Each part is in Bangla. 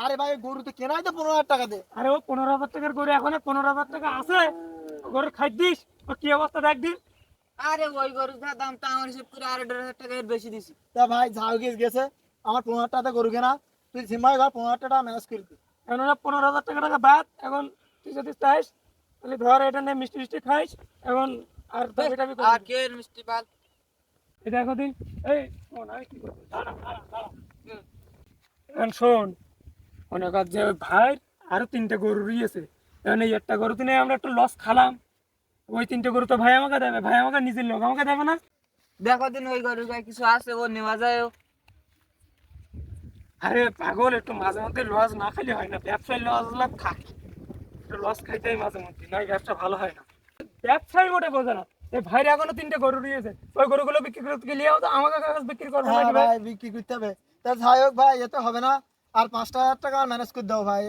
আরে ভাই গরু তো কেনাই তো 15,000 টাকা দে। আরে ও 15,000 টাকার গরু এখন 15,000 টাকা আছে, গরু খাই দিস, ও কি অবস্থা দেখ দিন। আরে ওই গরুর যা দাম তা আমার হিসেব করে 8,500 টাকা এর বেশি দিছি। তা ভাই যাও গেছে আমার 15,000 টাকা গরু কেনা, তুই জিম্মায় ঘর 15,000 টাকা ম্যানেজ করে দিবি। এখন ওরা 15,000 টাকা বাদ। এখন তুই যদি চাইস তাহলে ধর এটা নিয়ে মিষ্টি মিষ্টি খাইস এখন, আর দাবি টাবি আর করবি কে এর মিষ্টি পাল? এটা এখন দিন। এই শোন, আমি কি করবো, দাঁড়া দাঁড়া দাঁড়া। এখন শোন, মনে কর যে ওই ভাই আরো 3টে গরু রয়েছে, এখন এই একটা গরু কিনে আমরা একটু লস খালাম, ওই 3টে গরু তো ভাই আমাকে দেবে, ভাই আমাকে নিজের লোক আমাকে দেবে না। দেখো দিন ওই গরুর গায়ে কিছু আছে ও নেওয়া যায়। আরে পাগল, একটু মাঝে মধ্যে লস না খাইলে হয় না, ব্যবসায় লস লাভ থাকে, একটু লস খাইতেই মাঝে মধ্যে, নয় ব্যবসা ভালো হয় না। ব্যবসায় মোটে বোঝে না। এই ভাইরে এখনো 3টে গরু রয়েছে, ওই গরুগুলো বিক্রি করতে গেলে তো আমাকে কাগজ বিক্রি করবো হ্যাঁ নাকি ভাই? ভাই বিক্রি করতে হবে। তা যাই হোক ভাই এতে হবে না, আর 5,000 টাকা ম্যানেজ করে দাও ভাই।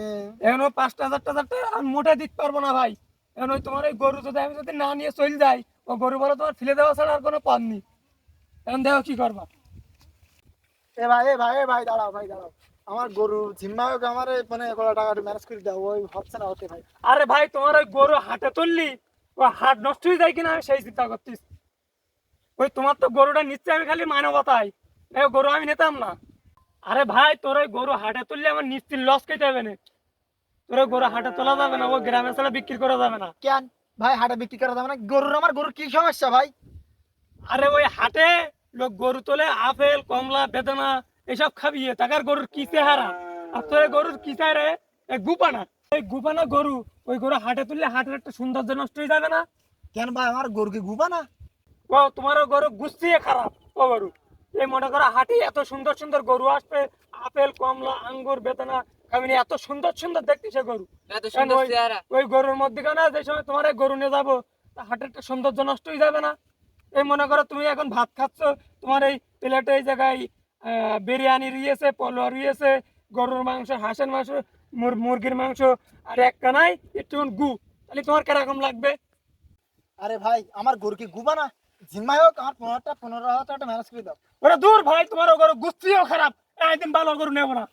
এখন ওই 5,000 টাকা আমি মোটে দিতে পারবো না ভাই। এখন ওই তোমার ওই গরু যদি আমি যদি না নিয়ে চলে যাই, ও গরু বলো তোমার ফেলে দেওয়া ছাড়া আর কোনো পথ নেই। এখন দেখো কি করবা। এ ভাই দাঁড়াও ভাই দাঁড়াও, আমার গরু জিম্মায় হোক আমার মানে 1,000 টাকা ম্যানেজ করে দাও, ওই হচ্ছে না হতে ভাই। আরে ভাই তোমার ওই গরু হাটে তুললি, ও হাট নষ্ট হয়ে যায় কিনা আমি সেই চিন্তা করতিস। ওই তোমার তো গরুটা নিচ্ছে আমি খালি মানবতায়, এই গরু আমি নিতাম না। আরে ভাই তোর ওই গরু হাটে তুললে আমার নিশ্চিত লস খেতে হবে না, তোর ওই গরু হাটে তোলা যাবে না, ও গ্রামে ছাড়া বিক্রি করা যাবে না। কেন ভাই হাটে বিক্রি করা যাবে না? আমার গরুর কি সমস্যা ভাই? আরে ওই হাটে লোক গরু তোলে আপেল কমলা বেদানা এসব খাবিয়ে, টাকার গরুর কি চেহারা, আর তোর এই গরুর কি চেহারা, এই গুপানা, এই গুপানা গরু, ওই গরু হাটে তুললে হাটের একটা সৌন্দর্য নষ্ট হয়ে যাবে না। কেন ভাই আমার গরুকে গুবা না? ও তোমার ওই গরু গুছিয়ে খারাপ, ও গরু এই মনে করো হাটে এত সুন্দর সুন্দর গরু আসবে, আপেল কমলা আঙ্গুর বেদানা খাবি, এত সুন্দর সুন্দর দেখতে সে গরু। এত কারণ সুন্দর ওই চেহারা। ওই গরুর মধ্যে কেন যে সময় তোমার এই গরু নিয়ে যাবো, তা হাটের একটা সৌন্দর্য নষ্ট হয়ে যাবে না। এই মনে করো তুমি এখন ভাত খাচ্ছ, তোমার এই প্লেটে এই জায়গায় বিরিয়ানি রয়েছে, পোলো রয়েছে, গরুর মাংস হাঁসের মাংস মুরগির মাংস, আর এক কানাই একটু গু, তাহলে তোমার কিরকম লাগবে? আরে ভাই আমার গরুকে গুবা না, জিম্মায় হোক আমার 15,000 টাকা ম্যানেজ করে দাও। ওরা দূর ভাই, তোমার ও গরু গুস্তিও খারাপ, একদিন ভালো গরু নেবো না।